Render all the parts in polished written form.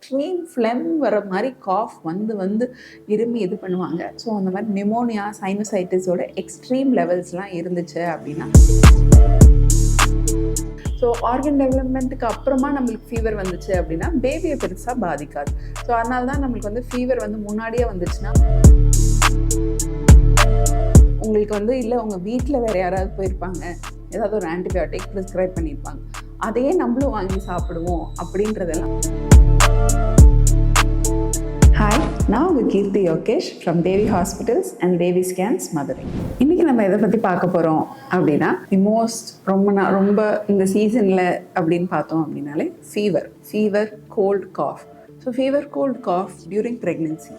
Extreme phlegm வர மாதிரி cough வந்து இருமி இது பண்ணுவாங்க. ஸோ அந்த மாதிரி நிமோனியா சைனசைட்டிஸோட எக்ஸ்ட்ரீம் லெவல்ஸ்லாம் இருந்துச்சு அப்படின்னா, ஸோ ஆர்கன் டெவலப்மெண்ட்டுக்கு அப்புறமா நம்மளுக்கு ஃபீவர் வந்துச்சு அப்படின்னா பேபியை பெருசாக பாதிக்காது. ஸோ அதனால தான் நம்மளுக்கு வந்து ஃபீவர் வந்து முன்னாடியே வந்துச்சுன்னா, உங்களுக்கு வந்து இல்லை உங்கள் வீட்டில் வேறு யாராவது போயிருப்பாங்க, ஏதாவது ஒரு ஆன்டிபயோட்டிக் ப்ரிஸ்கிரைப் பண்ணியிருப்பாங்க, அதையே நம்மளும் வாங்கி சாப்பிடுவோம் அப்படின்றதெல்லாம். ஹாய், நான் உங்கள் Keerthi Yogesh from Devi Hospitals and Devi Scans, Madurai. இன்றைக்கி நம்ம எதை பற்றி பார்க்க போகிறோம் அப்படின்னா, ரொம்ப இந்த சீசனில் அப்படின்னு பார்த்தோம் அப்படின்னாலே fever cold cough. So fever cold cough during pregnancy.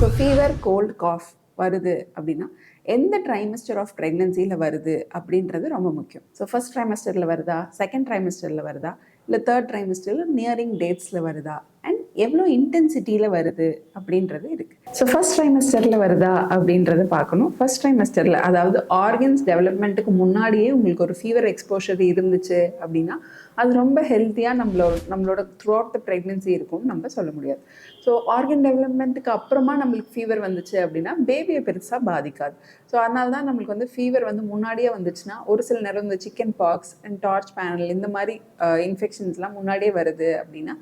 So fever cold cough வருது அப்படின்னா எந்த ட்ரைமஸ்டர் ஆஃப் ப்ரெக்னென்சியில் வருது அப்படின்றது ரொம்ப முக்கியம். ஸோ ஃபர்ஸ்ட் ட்ரைமஸ்டரில் வருதா, செகண்ட் ட்ரைமஸ்டரில் வருதா, இல்லை தேர்ட் ட்ரைமஸ்டரில் நியரிங் டேட்ஸில் வருதா, அண்ட் எவ்வளோ இன்டென்சிட்டியில் வருது அப்படின்றது இருக்குது. ஸோ ஃபர்ஸ்ட் ட்ரைமஸ்டரில் வருதா அப்படின்றத பார்க்கணும். ஃபர்ஸ்ட் ட்ரைமஸ்டரில், அதாவது ஆர்கன்ஸ் டெவலப்மெண்ட்டுக்கு முன்னாடியே உங்களுக்கு ஒரு ஃபீவர் எக்ஸ்போஷர் இருந்துச்சு அப்படின்னா அது ரொம்ப ஹெல்த்தியாக நம்மளோட த்ரூ அவுட் த ப்ரெக்னென்சி இருக்கும்னு நம்ம சொல்ல முடியாது. ஸோ ஆர்கன் டெவலப்மெண்ட்டுக்கு அப்புறமா நம்மளுக்கு ஃபீவர் வந்துச்சு அப்படின்னா பேபியை பெருசாக பாதிக்காது. ஸோ அதனால தான் நம்மளுக்கு வந்து ஃபீவர் வந்து முன்னாடியே வந்துச்சுன்னா, ஒரு சில நேரம் இந்த chicken box and torch panel இந்த மாதிரி இன்ஃபெக்ஷன்ஸ்லாம் முன்னாடியே வருது அப்படின்னா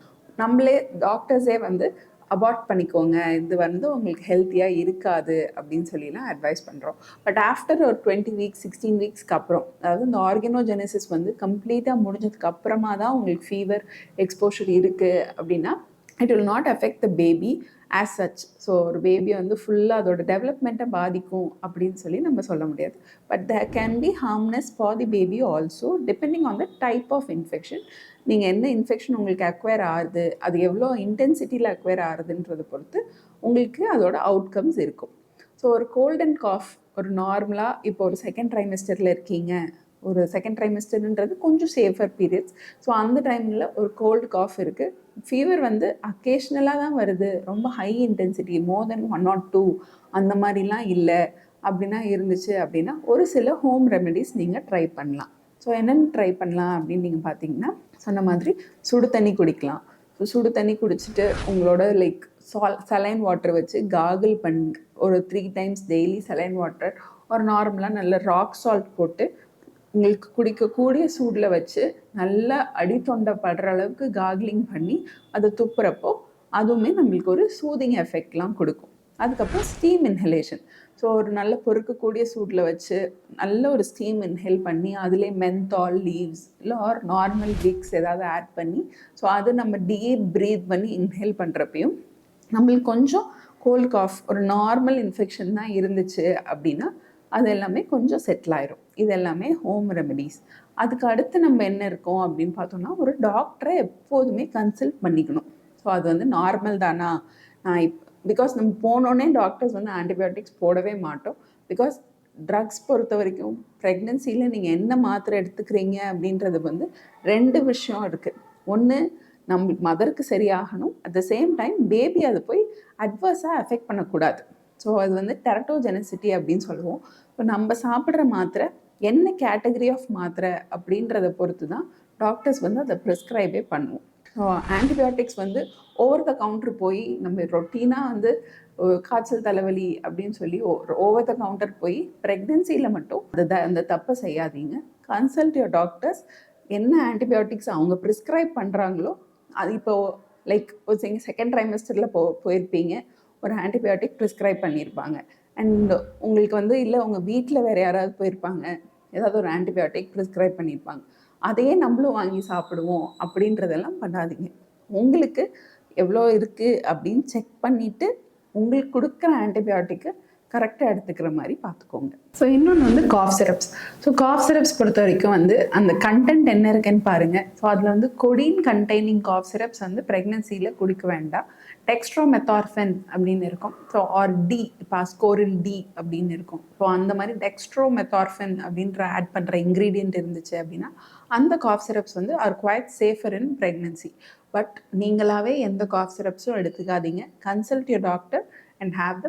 நம்மளே டாக்டர்ஸே வந்து அபார்ட் பண்ணிக்கோங்க, இது வந்து உங்களுக்கு ஹெல்த்தியாக இருக்காது அப்படின்னு சொல்லிலாம் அட்வைஸ் பண்ணுறோம். பட் ஆஃப்டர் ஒரு 20 வீக்ஸ் 16 வீக்ஸ்க்கு அப்புறம், அதாவது இந்த ஆர்கனோஜெனசிஸ் வந்து கம்ப்ளீட்டாக முடிஞ்சதுக்கு அப்புறமா தான் உங்களுக்கு ஃபீவர் எக்ஸ்போஷர் இருக்குது அப்படின்னா it will not affect the baby as such. So ஒரு பேபியை வந்து ஃபுல்லாக அதோட டெவலப்மெண்ட்டை பாதிக்கும் அப்படின்னு சொல்லி நம்ம சொல்ல முடியாது. But there can be harmness for the baby also, depending on the type of infection. நீங்கள் என்ன இன்ஃபெக்ஷன் உங்களுக்கு அக்வயர் ஆகுது, அது எவ்வளோ இன்டென்சிட்டியில் அக்வயர் ஆகுதுன்றதை பொறுத்து உங்களுக்கு அதோட அவுட்கம்ஸ் இருக்கும். ஸோ ஒரு கோல்ட் அண்ட் காஃப் ஒரு நார்மலாக இப்போ ஒரு செகண்ட் ட்ரைமஸ்டரில் இருக்கீங்க, ஒரு செகண்ட் ட்ரைமஸ்டர்ன்றது கொஞ்சம் சேஃபர் பீரியட்ஸ். ஸோ அந்த டைமில் ஒரு கோல்டு காஃப் இருக்குது, ஃபீவர் வந்து அக்கேஷ்னலாக தான் வருது, ரொம்ப high intensity more then 1 or 2 அந்த மாதிரிலாம் இல்லை அப்படின்னா இருந்துச்சு அப்படின்னா ஒரு சில ஹோம் ரெமெடிஸ் நீங்கள் ட்ரை பண்ணலாம். ஸோ என்னென்னு ட்ரை பண்ணலாம் அப்படின்னு நீங்கள் பார்த்தீங்கன்னா, சொன்ன மாதிரி சுடு தண்ணி குடிக்கலாம். ஸோ சுடு தண்ணி குடிச்சிட்டு உங்களோட சலைன் வாட்டர் வச்சு காகிள் பண்ணி ஒரு 3 times டெய்லி சலைன் வாட்டர் ஒரு நார்மலாக நல்ல ராக் சால்ட் போட்டு உங்களுக்கு குடிக்கக்கூடிய சூடில் வச்சு நல்லா அடித்தொண்டை படுற அளவுக்கு காக்லிங் பண்ணி அதை துப்புறப்போ அதுவுமே நம்மளுக்கு ஒரு சூதிங் எஃபெக்ட்லாம் கொடுக்கும். அதுக்கப்புறம் ஸ்டீம் இன்ஹலேஷன். ஸோ ஒரு நல்ல பொறுக்கக்கூடிய சூடில் வச்சு நல்ல ஒரு ஸ்டீம் இன்ஹேல் பண்ணி அதிலே மென்தால் லீவ்ஸ் இல்லை ஆர் நார்மல் விக்ஸ் ஏதாவது ஆட் பண்ணி, ஸோ அது நம்ம டீப் ப்ரீத் பண்ணி இன்ஹேல் பண்ணுறப்பையும் நம்மளுக்கு கொஞ்சம் கோல்ட் காஃப் ஒரு நார்மல் இன்ஃபெக்ஷன் தான் இருந்துச்சு அப்படின்னா அது எல்லாமே கொஞ்சம் செட்டில் ஆயிரும். இது எல்லாமே ஹோம் ரெமெடிஸ். அதுக்கு அடுத்து நம்ம என்ன இருக்கோம் அப்படின்னு பார்த்தோம்னா, ஒரு டாக்டரை எப்போதுமே கன்சல்ட் பண்ணிக்கணும். ஸோ அது வந்து நார்மல் தானா, பிகாஸ் நம்ம போனோடனே டாக்டர்ஸ் வந்து ஆன்டிபயோட்டிக்ஸ் போடவே மாட்டோம். பிகாஸ் ட்ரக்ஸ் பொறுத்த வரைக்கும் ப்ரெக்னென்சியில் நீங்கள் என்ன மாத்திரை எடுத்துக்கிறீங்க அப்படின்றது வந்து 2 விஷயம் இருக்குது. ஒன்று, நம்ம மதருக்கு சரியாகணும், at the same time baby அதை போய் அட்வர்ஸாக அஃபெக்ட் பண்ணக்கூடாது. ஸோ அது வந்து டெரட்டோஜெனசிட்டி அப்படின்னு சொல்லுவோம். இப்போ நம்ம சாப்பிட்ற மாத்திரை என்ன கேட்டகரி ஆஃப் மாத்திரை அப்படின்றத பொறுத்து தான் டாக்டர்ஸ் வந்து அதை ப்ரிஸ்கிரைபே பண்ணுவோம். ஸோ ஆன்டிபயோட்டிக்ஸ் வந்து ஓவர் த கவுண்டர் போய் நம்ம ரொட்டீனாக வந்து காய்ச்சல் தலைவலி அப்படின்னு சொல்லி ஓவர் த கவுண்டர் போய் ப்ரெக்னென்சியில் மட்டும் அந்த தப்பை செய்யாதீங்க. Consult your doctors. என்ன ஆன்டிபயோட்டிக்ஸ் அவங்க ப்ரிஸ்கிரைப் பண்ணுறாங்களோ அது இப்போது செகண்ட் ட்ரைமஸ்டரில் போயிருப்பீங்க, ஒரு ஆன்டிபயோட்டிக் ப்ரிஸ்கிரைப் பண்ணியிருப்பாங்க. அண்ட் உங்களுக்கு வந்து இல்லை உங்கள் வீட்டில் வேறு யாராவது போயிருப்பாங்க, ஏதாவது ஒரு ஆன்டிபயோட்டிக் ப்ரிஸ்கிரைப் பண்ணியிருப்பாங்க, அதையே நம்மளும் வாங்கி சாப்பிடுவோம் அப்படின்றதெல்லாம் பண்ணாதீங்க. உங்களுக்கு எவ்வளோ இருக்குது அப்படின்னு செக் பண்ணிவிட்டு உங்களுக்கு கொடுக்குற ஆன்டிபயோட்டிக்கு கரெக்டாக எடுத்துக்கிற மாதிரி பார்த்துக்கோங்க. ஸோ இன்னொன்று வந்து cough syrups. So cough syrups பொறுத்த வரைக்கும் வந்து அந்த கண்டென்ட் என்ன இருக்குன்னு பாருங்கள். ஸோ அதில் வந்து கொடின் கண்டெய்னிங் காஃப் சிரப்ஸ் வந்து ப்ரெக்னென்சியில் குடிக்க வேண்டாம். டெக்ஸ்ட்ரோமெத்தார்ஃபென் அப்படின்னு இருக்கும். ஸோ ஆர் டி, இப்போ அஸ்கோரில் டி அப்படின்னு இருக்கும். ஸோ அந்த மாதிரி டெக்ஸ்ட்ரோமெத்தார்ஃபென் அப்படின்ற ஆட் பண்ணுற இன்க்ரீடியன்ட் இருந்துச்சு அப்படின்னா அந்த காஃப் சிரப்ஸ் வந்து are quite safer in pregnancy. But நீங்களாகவே எந்த காஃப் சிரப்ஸும் எடுத்துக்காதீங்க. Consult your doctor and have the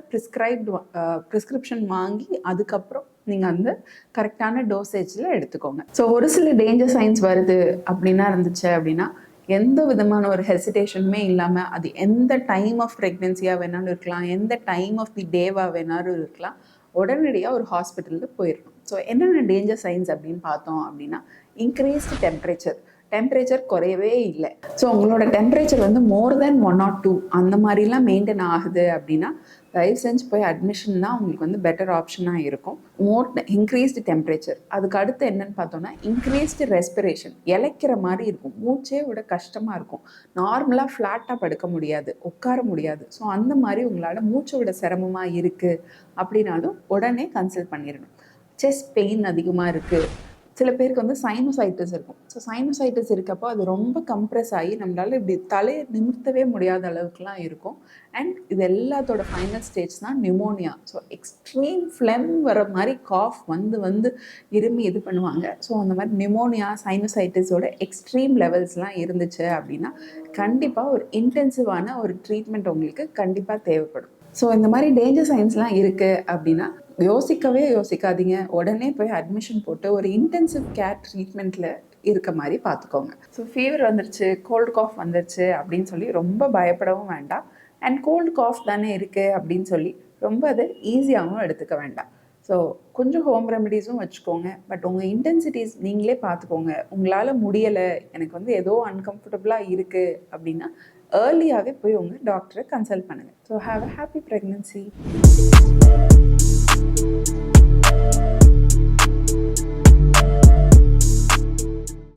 prescription வாங்கி அதுக்கப்புறம் நீங்கள் அந்த கரெக்டான டோசேஜில் எடுத்துக்கோங்க. ஸோ ஒரு சில டேஞ்சர் சைன்ஸ் வருது அப்படின்னா இருந்துச்சு அப்படின்னா எந்த விதமான ஒரு ஹெசிடேஷனுமே இல்லாமல் அது எந்த டைம் ஆஃப் ப்ரெக்னென்சியாக வேணாலும் இருக்கலாம், எந்த டைம் ஆஃப் தி டேவாக வேணாலும் இருக்கலாம், உடனடியாக ஒரு ஹாஸ்பிட்டலில் போயிடணும். ஸோ என்னென்ன டேஞ்சர் சைன்ஸ் அப்படின்னு பார்த்தோம் அப்படின்னா இன்க்ரீஸ்டு டெம்பரேச்சர் குறையவே இல்லை. ஸோ உங்களோட டெம்பரேச்சர் வந்து மோர் தென் 1 or 2 அந்த மாதிரிலாம் மெயின்டைன் ஆகுது அப்படின்னா தயவு செஞ்சு போய் அட்மிஷன் தான் உங்களுக்கு வந்து பெட்டர் ஆப்ஷனாக இருக்கும். இன்க்ரீஸ்டு டெம்பரேச்சர், அதுக்கு அடுத்து என்னன்னு பார்த்தோம்னா இன்க்ரீஸ்டு ரெஸ்பிரேஷன், இளைக்கிற மாதிரி இருக்கும், மூச்சே விட கஷ்டமாக இருக்கும், நார்மலாக ஃப்ளாட்டாக படுக்க முடியாது, உட்கார முடியாது. ஸோ அந்த மாதிரி உங்களால் மூச்சை விட சிரமமாக இருக்குது அப்படின்னாலும் உடனே கன்சல்ட் பண்ணிடணும். செஸ்ட் பெயின் அதிகமாக இருக்குது, சில பேருக்கு வந்து சைனோசைட்டிஸ் இருக்கும். ஸோ சைனோசைட்டிஸ் இருக்கப்போ அது ரொம்ப கம்ப்ரெஸ் ஆகி நம்மளால் இப்படி தலையை நிமிர்த்தவே முடியாத அளவுக்குலாம் இருக்கும். அண்ட் இது எல்லாத்தோட ஃபைனல் ஸ்டேஜ் தான் நிமோனியா. ஸோ எக்ஸ்ட்ரீம் ஃப்ளெம் வர மாதிரி காஃப் வந்து இருமி இது பண்ணுவாங்க. ஸோ அந்த மாதிரி நிமோனியா சைனோசைட்டிஸோட எக்ஸ்ட்ரீம் லெவல்ஸ்லாம் இருந்துச்சு அப்படின்னா கண்டிப்பாக ஒரு இன்டென்சிவான ஒரு ட்ரீட்மெண்ட் உங்களுக்கு கண்டிப்பாக தேவைப்படும். ஸோ இந்த மாதிரி டேஞ்சர் சைன்ஸ்லாம் இருக்குது அப்படின்னா யோசிக்காதீங்க, உடனே போய் அட்மிஷன் போட்டு ஒரு இன்டென்சிவ் கேர் ட்ரீட்மெண்ட்டில் இருக்க மாதிரி பார்த்துக்கோங்க. ஸோ ஃபீவர் வந்துருச்சு, கோல்டு காஃப் வந்துருச்சு அப்படின்னு சொல்லி ரொம்ப பயப்படவும் வேண்டாம். அண்ட் கோல்டு காஃப் தானே இருக்குது அப்படின்னு சொல்லி ரொம்ப அதை ஈஸியாகவும் எடுத்துக்க வேண்டாம். ஸோ கொஞ்சம் ஹோம் ரெமெடிஸும் வச்சுக்கோங்க. பட் உங்கள் இன்டென்சிட்டிஸ் நீங்களே பார்த்துக்கோங்க. உங்களால் முடியலை, எனக்கு வந்து ஏதோ அன்கம்ஃபர்டபுளாக இருக்குது அப்படின்னா ஏர்லியாகவே போய் உங்கள் டாக்டரை கன்சல்ட் பண்ணுங்கள். So have a happy pregnancy.